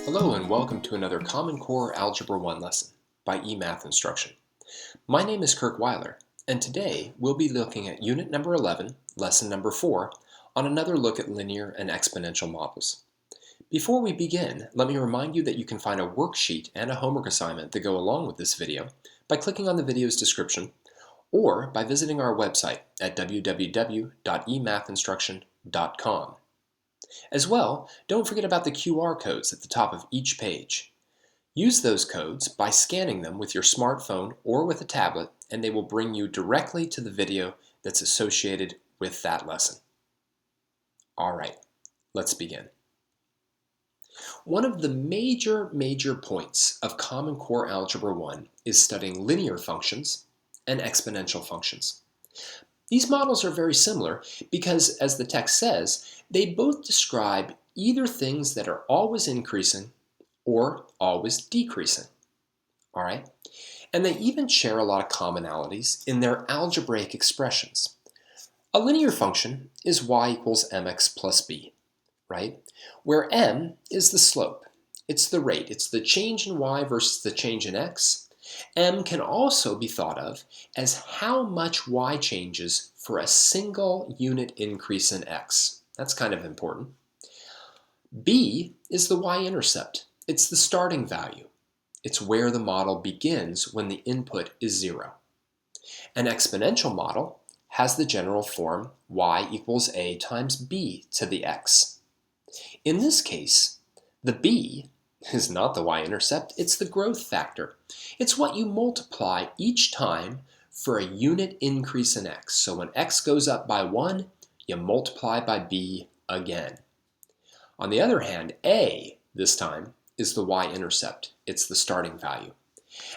Hello and welcome to another Common Core Algebra 1 lesson by eMath Instruction. My name is Kirk Weiler, and today we'll be looking at Unit number 11, Lesson number 4, on another look at linear and exponential models. Before we begin, let me remind you that you can find a worksheet and a homework assignment that go along with this video by clicking on the video's description or by visiting our website at www.emathinstruction.com. As well, don't forget about the QR codes at the top of each page. Use those codes by scanning them with your smartphone or with a tablet, and they will bring you directly to the video that's associated with that lesson. All right, let's begin. One of the major points of Common Core Algebra 1 is studying linear functions and exponential functions. These models are very similar because, as the text says, they both describe either things that are always increasing or always decreasing. All right? And they even share a lot of commonalities in their algebraic expressions. A linear function is y equals mx plus b, right? Where m is the slope. It's the rate. It's the change in y versus the change in x. M can also be thought of as how much y changes for a single unit increase in x. That's kind of important. B is the y-intercept. It's the starting value. It's where the model begins when the input is 0. An exponential model has the general form y equals a times b to the x. In this case, the b is not the y-intercept, it's the growth factor. It's what you multiply each time for a unit increase in x. So when x goes up by 1, you multiply by b again. On the other hand, a, this time, is the y-intercept. It's the starting value.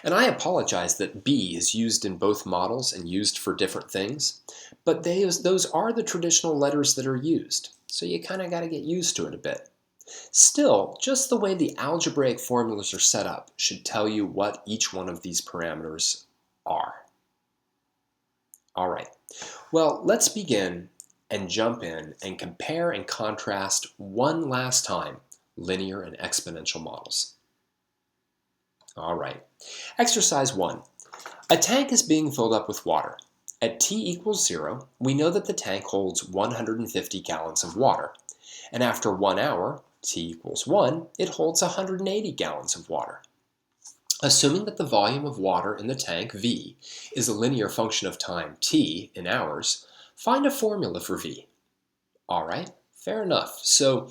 And I apologize that b is used in both models and used for different things, but those are the traditional letters that are used. So you kind of got to get used to it a bit. Still, just the way the algebraic formulas are set up should tell you what each one of these parameters are. All right, well, let's begin and jump in and compare and contrast one last time linear and exponential models. All right, exercise 1. A tank is being filled up with water. At t equals 0, we know that the tank holds 150 gallons of water, and after 1 hour, t equals 1, it holds 180 gallons of water. Assuming that the volume of water in the tank, V, is a linear function of time, t, in hours, find a formula for V. All right, fair enough. So,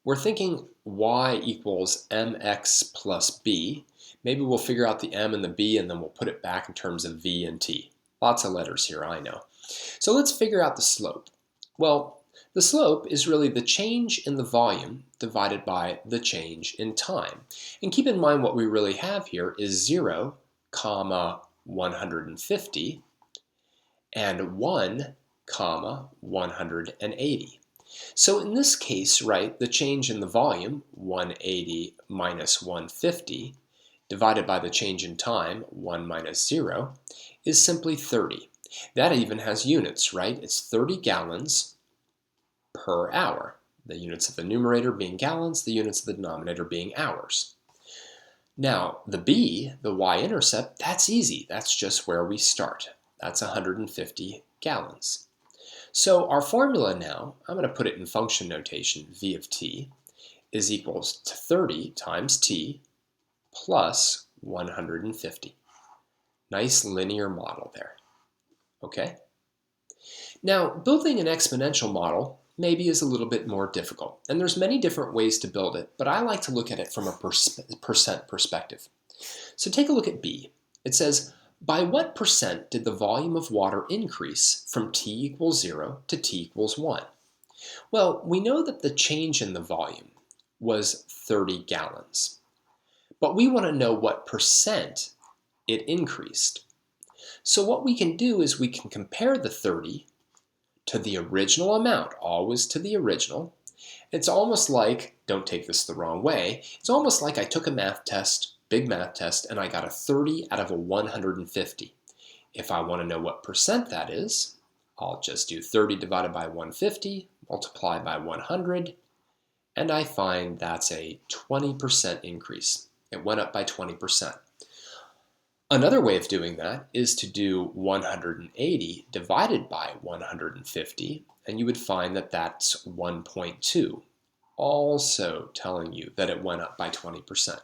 we're thinking y equals mx plus b. Maybe we'll figure out the m and the b, and then we'll put it back in terms of v and t. Lots of letters here, I know. So let's figure out the slope. Well, the slope is really the change in the volume divided by the change in time. And keep in mind what we really have here is 0, 150, and 1, 180. So in this case, right, the change in the volume, 180 minus 150, divided by the change in time, 1 minus 0, is simply 30. That even has units, right? It's 30 gallons per hour. The units of the numerator being gallons, the units of the denominator being hours. Now, the b, the y-intercept, that's easy. That's just where we start. That's 150 gallons. So our formula now, I'm going to put it in function notation, v of t, is equals to 30 times t plus 150. Nice linear model there. Okay? Now, building an exponential model maybe is a little bit more difficult, and there's many different ways to build it, but I like to look at it from a percent perspective. So take a look at b. It says, by what percent did the volume of water increase from t equals 0 to t equals 1? Well, we know that the change in the volume was 30 gallons, but we want to know what percent it increased. So what we can do is we can compare the 30 to the original amount, always to the original. It's almost like, don't take this the wrong way, it's almost like I took a math test, big math test, and I got a 30 out of a 150. If I want to know what percent that is, I'll just do 30 divided by 150, multiply by 100, and I find that's a 20% increase. It went up by 20%. Another way of doing that is to do 180 divided by 150, and you would find that that's 1.2, also telling you that it went up by 20%.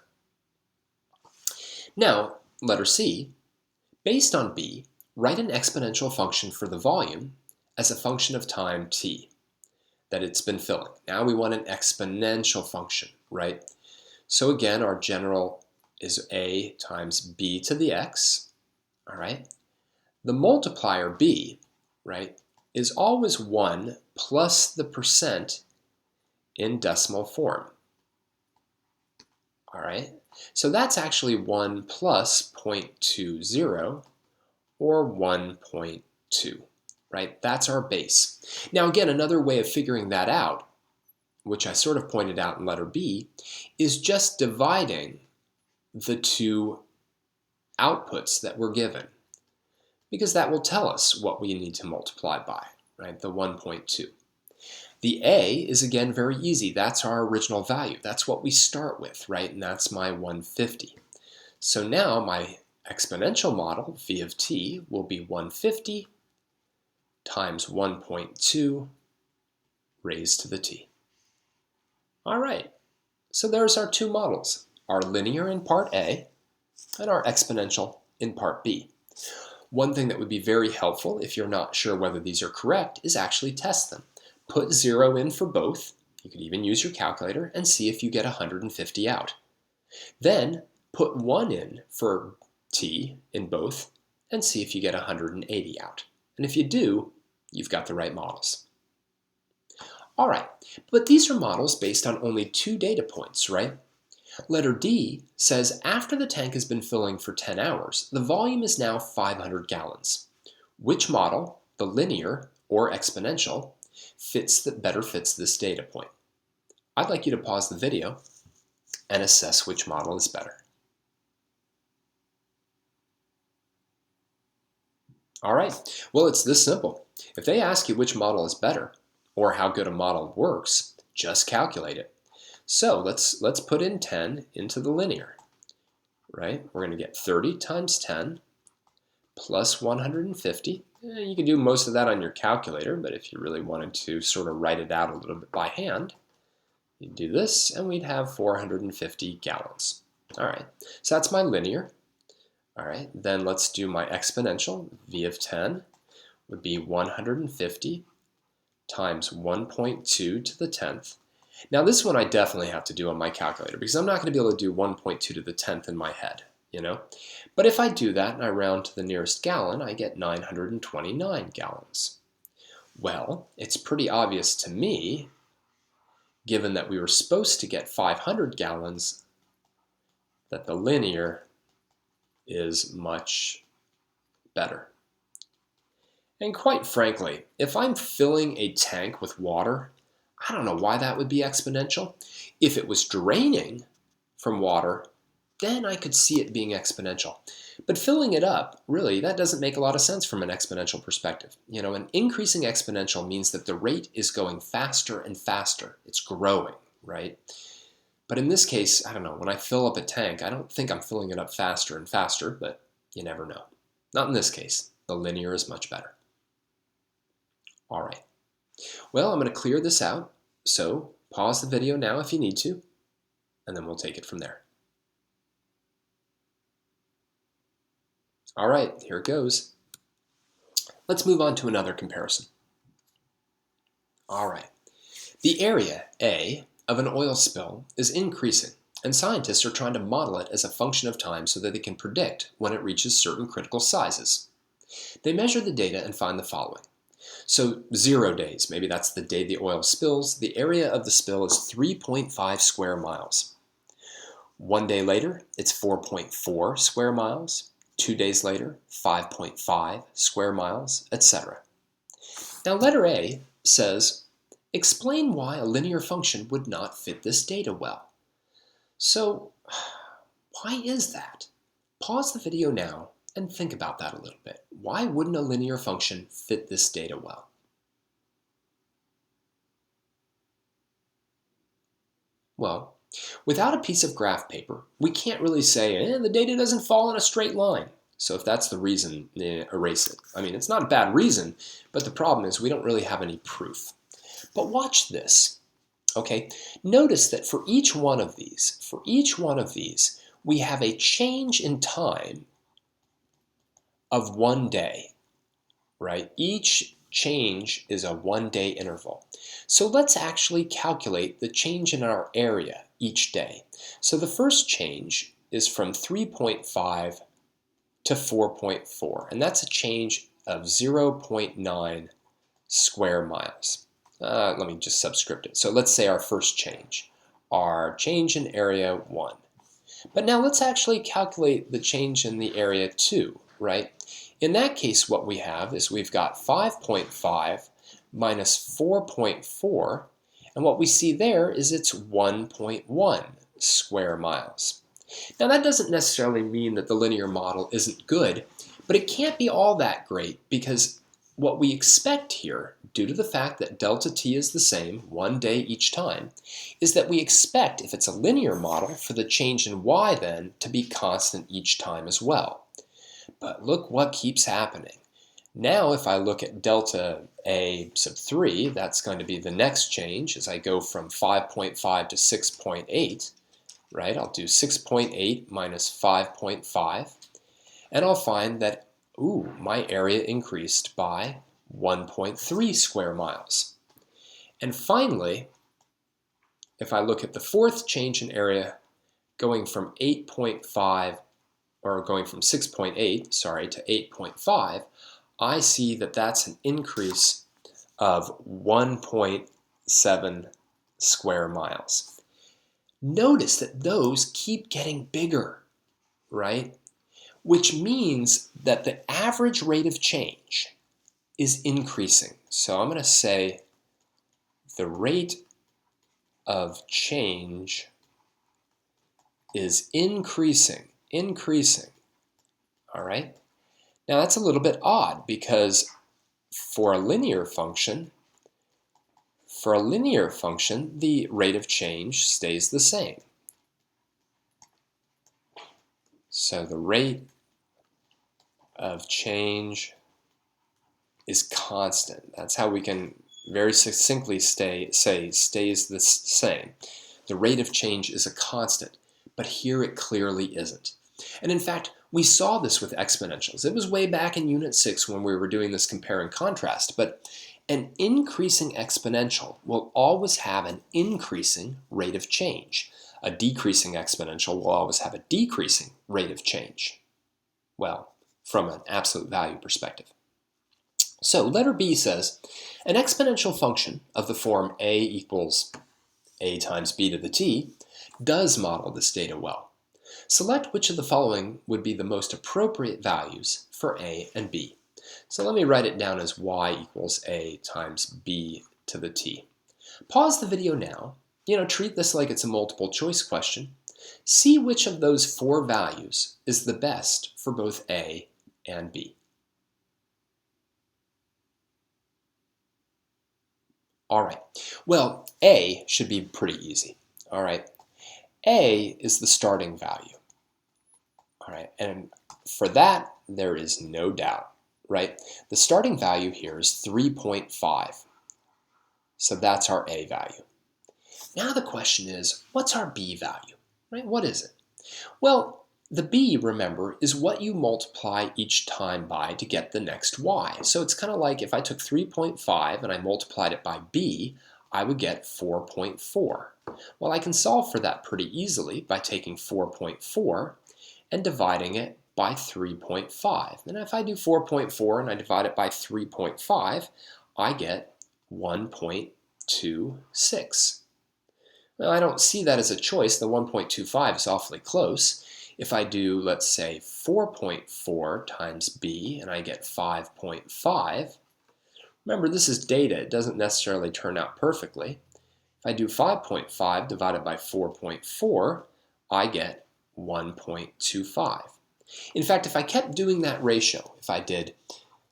Now, letter C, based on B, write an exponential function for the volume as a function of time t that it's been filling. Now we want an exponential function, right? So again, our general is a times b to the x, all right? The multiplier b, right, is always 1 plus the percent in decimal form, all right? So that's actually 1 plus 0.20 or 1.2, right? That's our base. Now again, another way of figuring that out, which I sort of pointed out in letter B, is just dividing the two outputs that we're given, because that will tell us what we need to multiply by, right? The 1.2. The A is again very easy. That's our original value. That's what we start with, right? And that's my 150. So now my exponential model, v of t, will be 150 times 1.2 raised to the t. All right, so there's our two models, our linear in part A and our exponential in part B. One thing that would be very helpful if you're not sure whether these are correct is actually test them. Put 0 in for both. You could even use your calculator and see if you get 150 out. Then put 1 in for t in both and see if you get 180 out. And if you do, you've got the right models. All right, but these are models based on only 2 data points, right? Letter D says after the tank has been filling for 10 hours, the volume is now 500 gallons. Which model, the linear or exponential, better fits this data point? I'd like you to pause the video and assess which model is better. All right, well, it's this simple. If they ask you which model is better or how good a model works, just calculate it. So let's put in 10 into the linear, right? We're going to get 30 times 10 plus 150. You can do most of that on your calculator, but if you really wanted to sort of write it out a little bit by hand, you'd do this and we'd have 450 gallons. All right, so that's my linear. All right, then let's do my exponential. V of 10 would be 150 times 1.2 to the 10th. Now this one I definitely have to do on my calculator because I'm not going to be able to do 1.2 to the 10th in my head, you know? But if I do that and I round to the nearest gallon, I get 929 gallons. Well, it's pretty obvious to me, given that we were supposed to get 500 gallons, that the linear is much better. And quite frankly, if I'm filling a tank with water, I don't know why that would be exponential. If it was draining from water, then I could see it being exponential. But filling it up, really, that doesn't make a lot of sense from an exponential perspective. You know, an increasing exponential means that the rate is going faster and faster. It's growing, right? But in this case, I don't know, when I fill up a tank, I don't think I'm filling it up faster and faster, but you never know. Not in this case. The linear is much better. All right. Well, I'm going to clear this out, so pause the video now if you need to, and then we'll take it from there. All right, here it goes. Let's move on to another comparison. All right. The area, A, of an oil spill is increasing, and scientists are trying to model it as a function of time so that they can predict when it reaches certain critical sizes. They measure the data and find the following. So 0 days, maybe that's the day the oil spills. The area of the spill is 3.5 square miles. 1 day later, it's 4.4 square miles. 2 days later, 5.5 square miles, etc. Now letter A says, explain why a linear function would not fit this data well. So why is that? Pause the video now and think about that a little bit. Why wouldn't a linear function fit this data well? Well, without a piece of graph paper, we can't really say, the data doesn't fall in a straight line. So if that's the reason, erase it. I mean, it's not a bad reason, but the problem is we don't really have any proof. But watch this, okay? Notice that for each one of these, we have a change in time of 1 day, right? Each change is a 1-day interval. So let's actually calculate the change in our area each day. So the first change is from 3.5 to 4.4, and that's a change of 0.9 square miles. Let me just subscript it. So let's say our change in area 1. But now let's actually calculate the change in the area 2, right? In that case, what we have is we've got 5.5 minus 4.4, and what we see there is it's 1.1 square miles. Now that doesn't necessarily mean that the linear model isn't good, but it can't be all that great because what we expect here, due to the fact that delta t is the same 1 day each time, is that we expect, if it's a linear model, for the change in y then to be constant each time as well. But look what keeps happening. Now if I look at delta a sub 3, that's going to be the next change as I go from 5.5 to 6.8, right? I'll do 6.8 minus 5.5, and I'll find that, my area increased by 1.3 square miles. And finally, if I look at the fourth change in area, going from 6.8, to 8.5, I see that that's an increase of 1.7 square miles. Notice that those keep getting bigger, right? Which means that the average rate of change is increasing. So I'm going to say the rate of change is increasing. All right? Now that's a little bit odd because for a linear function, the rate of change stays the same. So the rate of change is constant. That's how we can very succinctly say stays the same. The rate of change is a constant, but here it clearly isn't. And in fact, we saw this with exponentials. It was way back in Unit 6 when we were doing this compare and contrast, but an increasing exponential will always have an increasing rate of change. A decreasing exponential will always have a decreasing rate of change. Well, from an absolute value perspective. So letter B says, an exponential function of the form a equals a times b to the t does model this data well. Select which of the following would be the most appropriate values for a and b. So let me write it down as y equals a times b to the t. Pause the video now. Treat this like it's a multiple choice question. See which of those 4 values is the best for both a and b. All right, well, a should be pretty easy. All right, a is the starting value. All right, and for that, there is no doubt, right? The starting value here is 3.5. So that's our a value. Now the question is, what's our b value, right? What is it? Well, the b, remember, is what you multiply each time by to get the next y. So it's kind of like if I took 3.5 and I multiplied it by b, I would get 4.4. Well, I can solve for that pretty easily by taking 4.4 and dividing it by 3.5. And if I do 4.4 and I divide it by 3.5, I get 1.26. Well, I don't see that as a choice. The 1.25 is awfully close. If I do, let's say, 4.4 times b, and I get 5.5, remember this is data. It doesn't necessarily turn out perfectly. If I do 5.5 divided by 4.4, I get 1.25. In fact, if I kept doing that ratio, if I did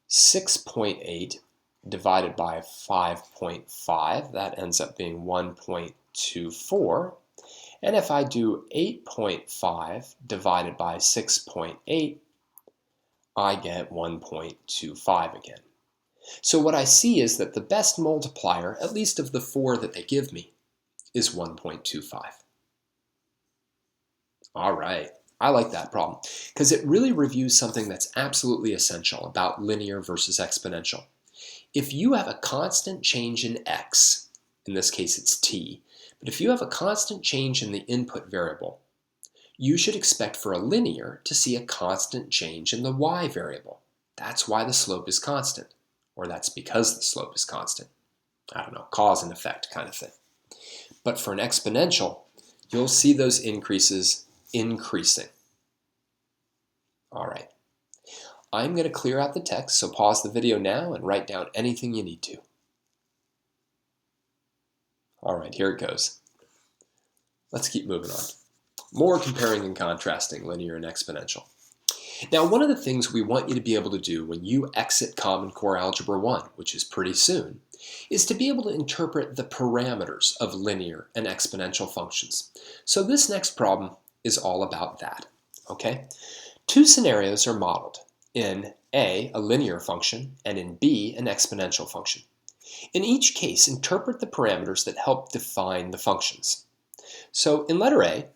6.8 divided by 5.5, that ends up being 1.24. And if I do 8.5 divided by 6.8, I get 1.25 again. So what I see is that the best multiplier, at least of the 4 that they give me, is 1.25. All right, I like that problem because it really reviews something that's absolutely essential about linear versus exponential. If you have a constant change in x, in this case it's t, but if you have a constant change in the input variable, you should expect for a linear to see a constant change in the y variable. That's why the slope is constant, or that's because the slope is constant. I don't know, cause and effect kind of thing. But for an exponential, you'll see those increases increasing. All right, I'm going to clear out the text, so pause the video now and write down anything you need to. All right, here it goes. Let's keep moving on. More comparing and contrasting linear and exponential. Now, one of the things we want you to be able to do when you exit Common Core Algebra 1, which is pretty soon, is to be able to interpret the parameters of linear and exponential functions. So this next problem is all about that, okay? Two scenarios are modeled. In A, a linear function, and in B, an exponential function. In each case, interpret the parameters that help define the functions. So in letter A,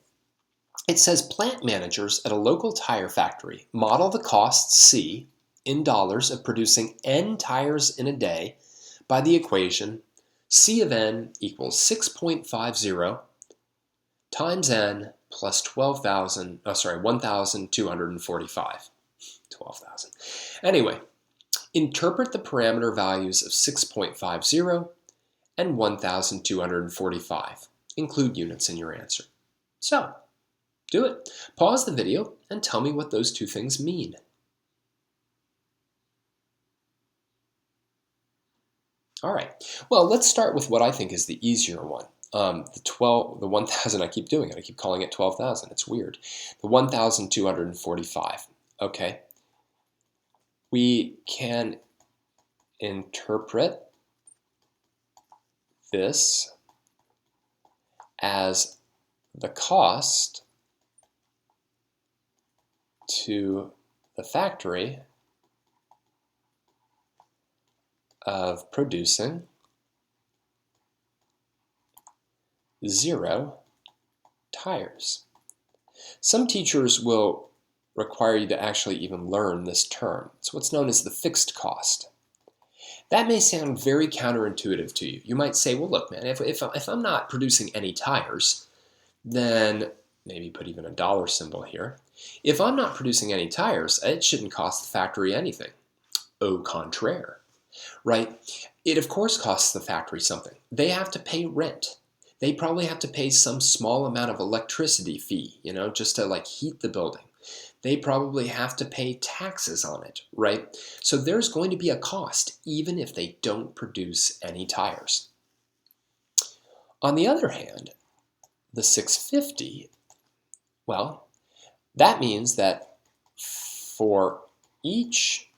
it says plant managers at a local tire factory model the cost C in dollars of producing N tires in a day by the equation C of N equals 6.50 times N plus 1,245. 12,000. Anyway, interpret the parameter values of 6.50 and 1,245. Include units in your answer. So, do it. Pause the video and tell me what those two things mean. All right. Well, let's start with what I think is the easier one. The 1,000, I keep doing it. I keep calling it 12,000. It's weird. The 1,245. Okay. We can interpret this as the cost to the factory of producing 0 tires. Some teachers will require you to actually even learn this term. It's what's known as the fixed cost. That may sound very counterintuitive to you. You might say, well, look, man, if I'm not producing any tires, then maybe put even a dollar symbol here. If I'm not producing any tires, it shouldn't cost the factory anything. Au contraire, right? It, of course, costs the factory something. They have to pay rent. They probably have to pay some small amount of electricity fee, just to like heat the building. They probably have to pay taxes on it, right? So there's going to be a cost, even if they don't produce any tires. On the other hand, the 650, well, that means that for each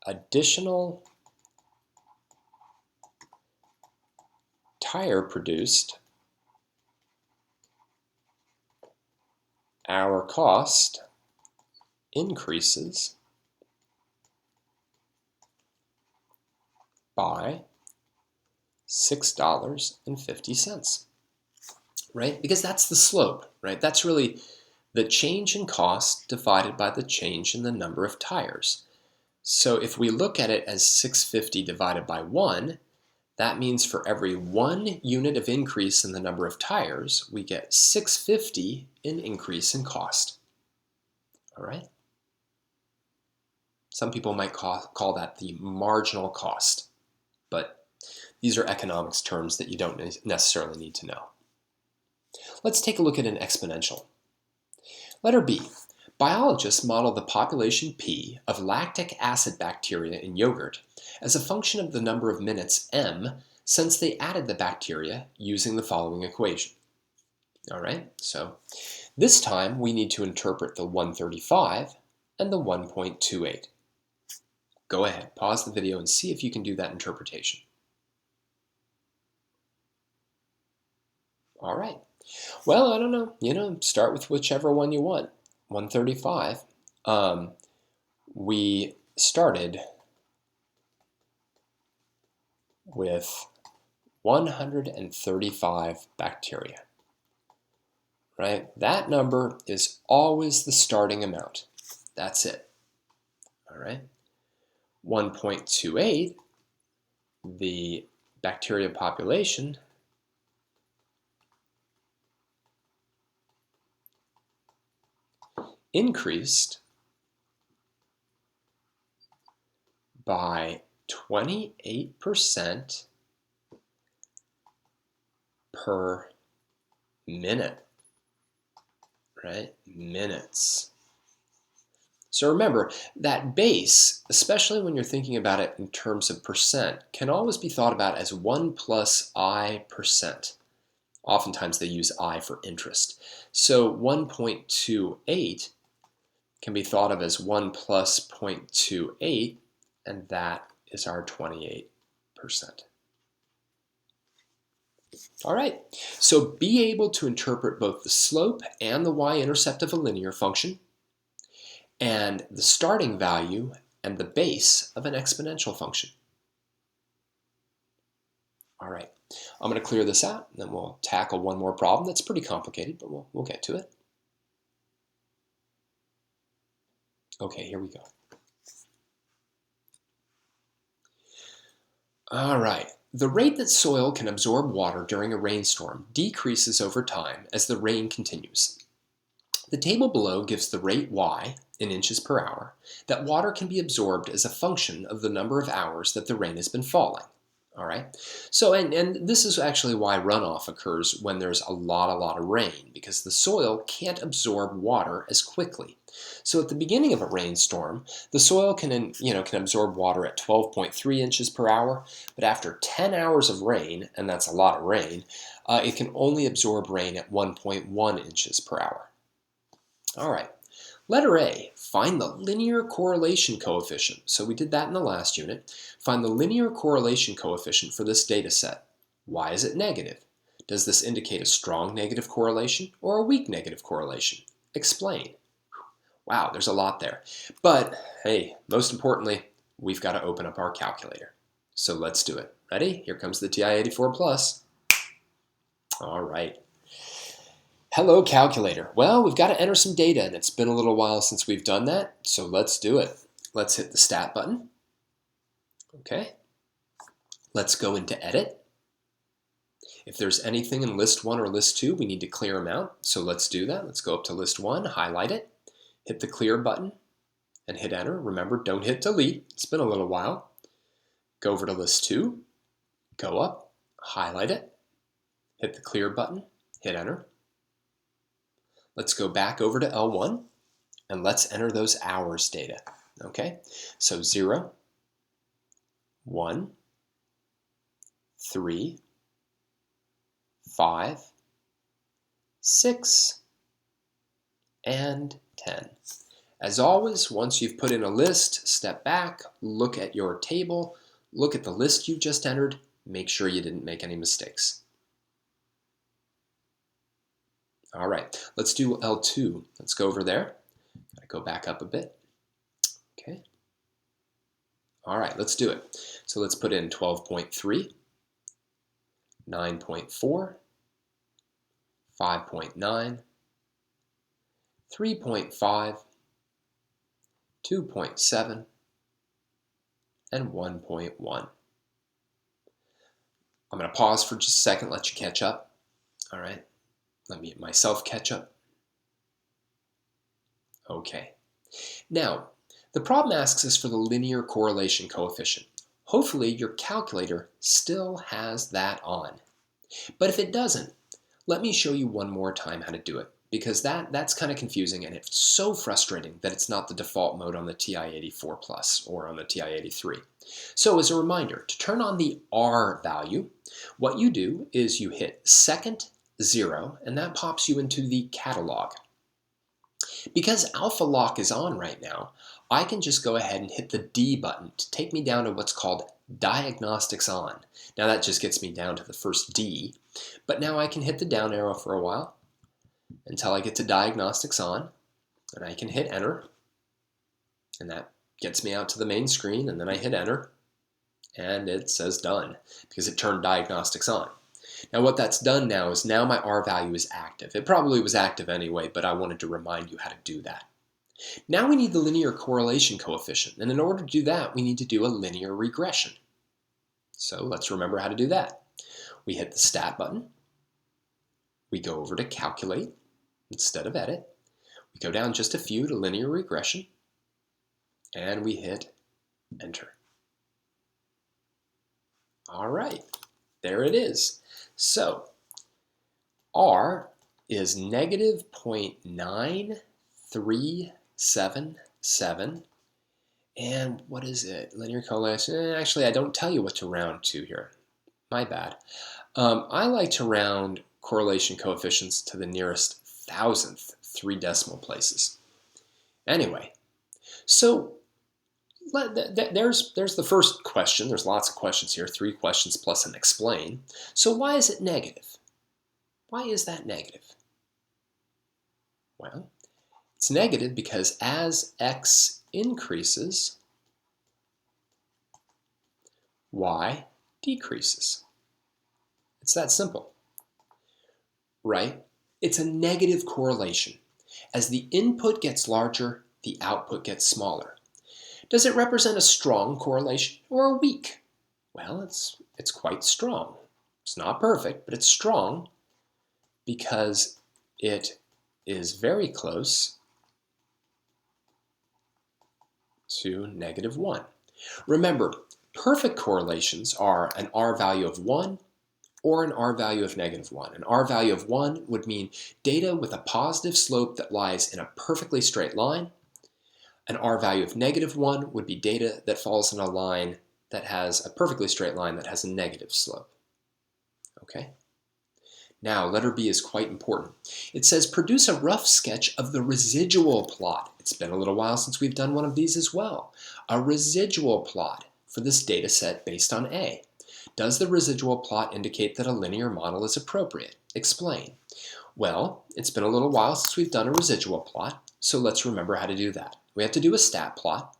additional tire produced, our cost increases by $6.50, right? Because that's the slope, right? That's really the change in cost divided by the change in the number of tires. So if we look at it as 650 divided by 1, that means for every 1 unit of increase in the number of tires, we get 650 in increase in cost. All right? Some people might call that the marginal cost, but these are economics terms that you don't necessarily need to know. Let's take a look at an exponential. Letter B. Biologists model the population P of lactic acid bacteria in yogurt as a function of the number of minutes M since they added the bacteria using the following equation. All right, so this time we need to interpret the 135 and the 1.28. Go ahead, pause the video and see if you can do that interpretation. All right, Well, I don't know. Start with whichever one you want. 135. We started with 135 bacteria, right? That number is always the starting amount. That's it, all right? 1.28, the bacteria population, increased by 28% per minute, right? Minutes. So remember, that base, especially when you're thinking about it in terms of percent, can always be thought about as 1 plus I percent. Oftentimes they use I for interest. So 1.28 can be thought of as 1 plus 0.28, and that is our 28%. All right, so be able to interpret both the slope and the y-intercept of a linear function, and the starting value and the base of an exponential function. All right, I'm going to clear this out, and then we'll tackle one more problem that's pretty complicated, but we'll get to it. Okay, here we go. All right, the rate that soil can absorb water during a rainstorm decreases over time as the rain continues. The table below gives the rate y, in inches per hour, that water can be absorbed as a function of the number of hours that the rain has been falling. All right, so and this is actually why runoff occurs when there's a lot of rain, because the soil can't absorb water as quickly. So at the beginning of a rainstorm, the soil can absorb water at 12.3 inches per hour, but after 10 hours of rain, and that's a lot of rain, it can only absorb rain at 1.1 inches per hour. All right, letter A, find the linear correlation coefficient. So we did that in the last unit. Find the linear correlation coefficient for this data set. Why is it negative? Does this indicate a strong negative correlation or a weak negative correlation? Explain. Wow, there's a lot there. But hey, most importantly, we've got to open up our calculator. So let's do it. Ready? Here comes the TI-84 Plus. All right. Hello, calculator. Well, we've got to enter some data, and it's been a little while since we've done that, so let's do it. Let's hit the Stat button. Okay. Let's go into Edit. If there's anything in List 1 or List 2, we need to clear them out, so let's do that. Let's go up to List 1, highlight it, hit the Clear button, and hit Enter. Remember, don't hit Delete. It's been a little while. Go over to List 2, go up, highlight it, hit the Clear button, hit Enter. Let's go back over to L1 and let's enter those hours data. Okay, so 0, 1, 3, 5, 6, and 10. As always, once you've put in a list, step back, look at your table, look at the list you just entered, make sure you didn't make any mistakes. All right, let's do L2. Let's go over there. Gotta go back up a bit. Okay. All right, let's do it. So let's put in 12.3, 9.4, 5.9, 3.5, 2.7, and 1.1. I'm going to pause for just a second, let you catch up. All right. Let me myself catch up. Okay. Now, the problem asks us for the linear correlation coefficient. Hopefully, your calculator still has that on. But if it doesn't, let me show you one more time how to do it, because that's kind of confusing, and it's so frustrating that it's not the default mode on the TI-84 Plus or on the TI-83. So as a reminder, to turn on the R value, what you do is you hit second 0, and that pops you into the catalog. Because Alpha Lock is on right now, I can just go ahead and hit the D button to take me down to what's called diagnostics on. Now that just gets me down to the first D, but now I can hit the down arrow for a while until I get to diagnostics on, and I can hit enter, and that gets me out to the main screen, and then I hit enter, and it says done because it turned diagnostics on. Now what that's done now is now my R value is active. It probably was active anyway, but I wanted to remind you how to do that. Now we need the linear correlation coefficient, and in order to do that, we need to do a linear regression. So let's remember how to do that. We hit the Stat button. We go over to Calculate instead of Edit. We go down just a few to Linear Regression, and we hit Enter. All right, there it is. So R is negative 0.9377. And what is it? Linear correlation? Actually, I don't tell you what to round to here. My bad. I like to round correlation coefficients to the nearest thousandth 3 decimal places. Anyway, so there's the first question. There's lots of questions here, 3 questions plus an explain. So why is it negative? Why is that negative? Well, it's negative because as x increases, y decreases. It's that simple, right? It's a negative correlation. As the input gets larger, the output gets smaller. Does it represent a strong correlation or a weak? Well, it's quite strong. It's not perfect, but it's strong because it is very close to -1. Remember, perfect correlations are an R value of 1 or an R value of -1. An R value of 1 would mean data with a positive slope that lies in a perfectly straight line. An R value of -1 would be data that falls in a line that has a perfectly straight line that has a negative slope. Okay? Now, letter B is quite important. It says produce a rough sketch of the residual plot. It's been a little while since we've done one of these as well. A residual plot for this data set based on A. Does the residual plot indicate that a linear model is appropriate? Explain. Well, it's been a little while since we've done a residual plot, so let's remember how to do that. We have to do a stat plot.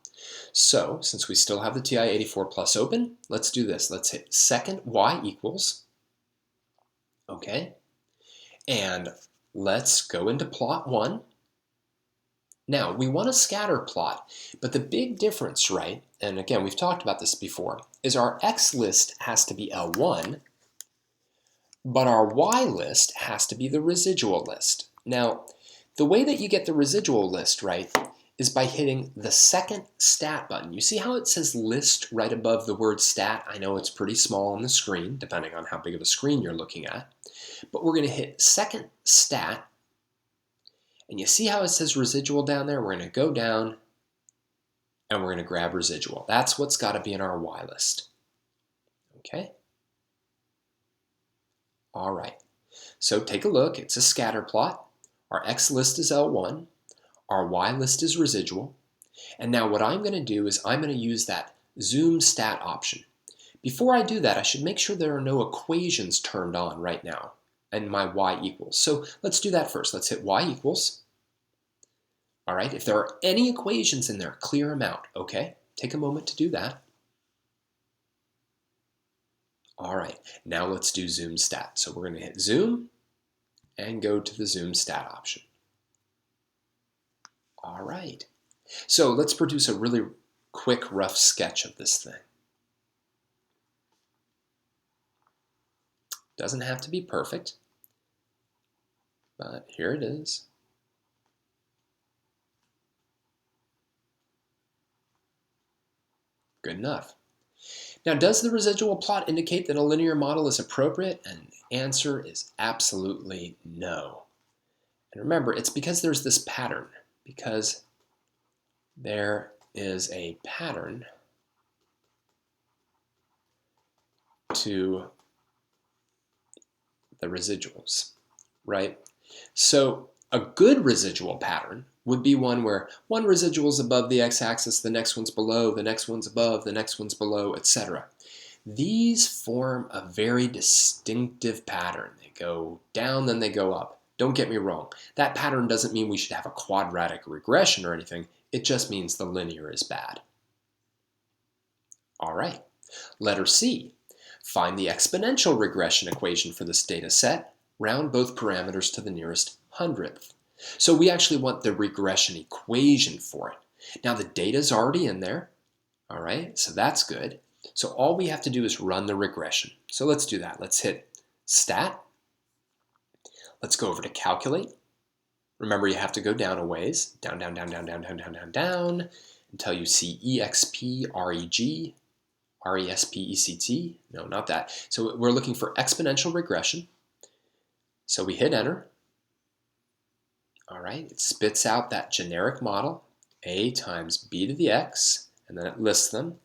So, since we still have the TI-84 Plus open, let's do this. Let's hit second y equals. Okay, and let's go into plot 1. Now, we want a scatter plot, but the big difference, right, and again, we've talked about this before, is our x list has to be L1, but our y list has to be the residual list. Now, the way that you get the residual list, right, is by hitting the second stat button. You see how it says list right above the word stat? I know it's pretty small on the screen, depending on how big of a screen you're looking at. But we're going to hit second stat. And you see how it says residual down there? We're going to go down and we're going to grab residual. That's what's got to be in our Y list. Okay? All right. So take a look. It's a scatter plot. Our X list is L1. Our Y list is residual. And now what I'm going to do is I'm going to use that zoom stat option. Before I do that, I should make sure there are no equations turned on right now and my y equals. So let's do that first. Let's hit y equals. All right, if there are any equations in there, clear them out, okay? Take a moment to do that. All right, now let's do zoom stat. So we're going to hit zoom and go to the zoom stat option. All right, so let's produce a really quick rough sketch of this thing. Doesn't have to be perfect, but here it is. Good enough. Now, does the residual plot indicate that a linear model is appropriate? And the answer is absolutely no. And remember, it's because there's this pattern, because there is a pattern to the residuals, right? So a good residual pattern would be one where one residual is above the x-axis, the next one's below, the next one's above, the next one's below, etc. These form a very distinctive pattern. They go down, then they go up. Don't get me wrong. That pattern doesn't mean we should have a quadratic regression or anything. It just means the linear is bad. All right. Letter C. Find the exponential regression equation for this data set. Round both parameters to the nearest hundredth. So we actually want the regression equation for it. Now the data is already in there. All right, so that's good. So all we have to do is run the regression. So let's do that. Let's hit Stat. Let's go over to Calculate. Remember, you have to go down a ways. Down, down, down, down, down, down, down, down, down, until you see EXP, RESPECT. No, not that. So we're looking for exponential regression. So we hit Enter. All right, it spits out that generic model, A times B to the X, and then it lists them.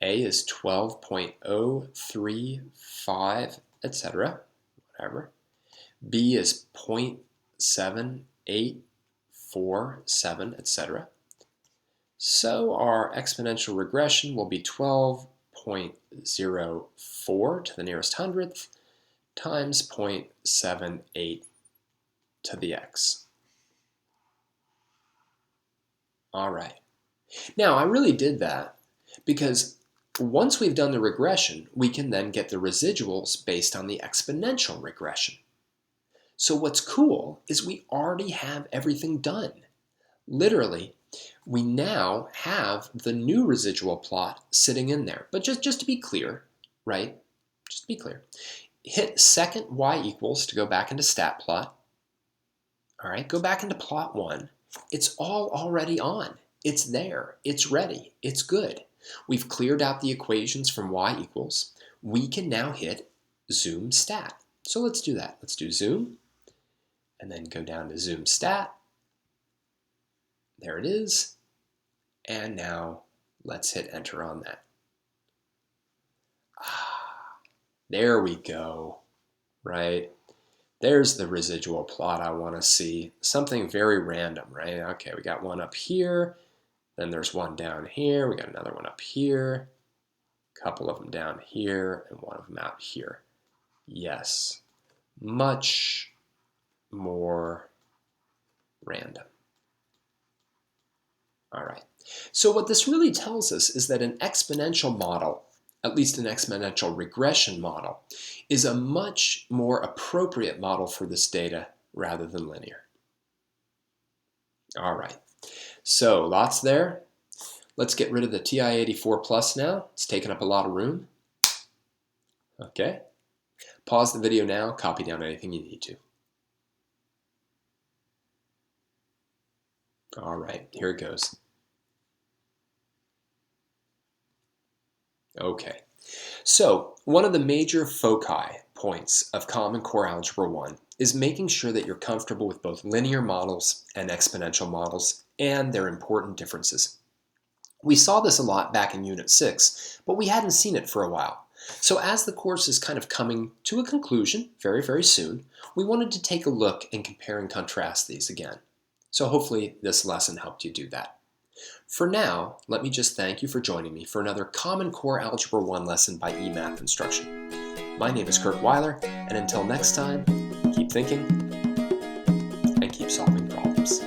A is 12.035, etc., whatever. B is 0.7847, etc. So our exponential regression will be 12.04 to the nearest hundredth times 0.78 to the x. All right. Now, I really did that because once we've done the regression, we can then get the residuals based on the exponential regression. So what's cool is we already have everything done. Literally, we now have the new residual plot sitting in there. But just to be clear, right? Just to be clear, hit second y equals to go back into stat plot. All right, go back into plot 1. It's all already on. It's there. It's ready. It's good. We've cleared out the equations from y equals. We can now hit zoom stat. So let's do that. Let's do zoom, and then go down to zoom stat. There it is. And now let's hit enter on that. There we go, right? There's the residual plot I want to see. Something very random, right? Okay, we got one up here. Then there's one down here. We got another one up here. A couple of them down here, and one of them out here. Yes, much more random. All right. So what this really tells us is that an exponential model, at least an exponential regression model, is a much more appropriate model for this data rather than linear. All right. So lots there. Let's get rid of the TI-84 Plus now. It's taking up a lot of room. Okay. Pause the video now, copy down anything you need to. All right, here it goes. Okay, so one of the major foci points of Common Core Algebra 1 is making sure that you're comfortable with both linear models and exponential models and their important differences. We saw this a lot back in Unit 6, but we hadn't seen it for a while. So as the course is kind of coming to a conclusion very, very soon, we wanted to take a look and compare and contrast these again. So hopefully this lesson helped you do that. For now, let me just thank you for joining me for another Common Core Algebra 1 lesson by eMath Instruction. My name is Kurt Weiler, and until next time, keep thinking and keep solving problems.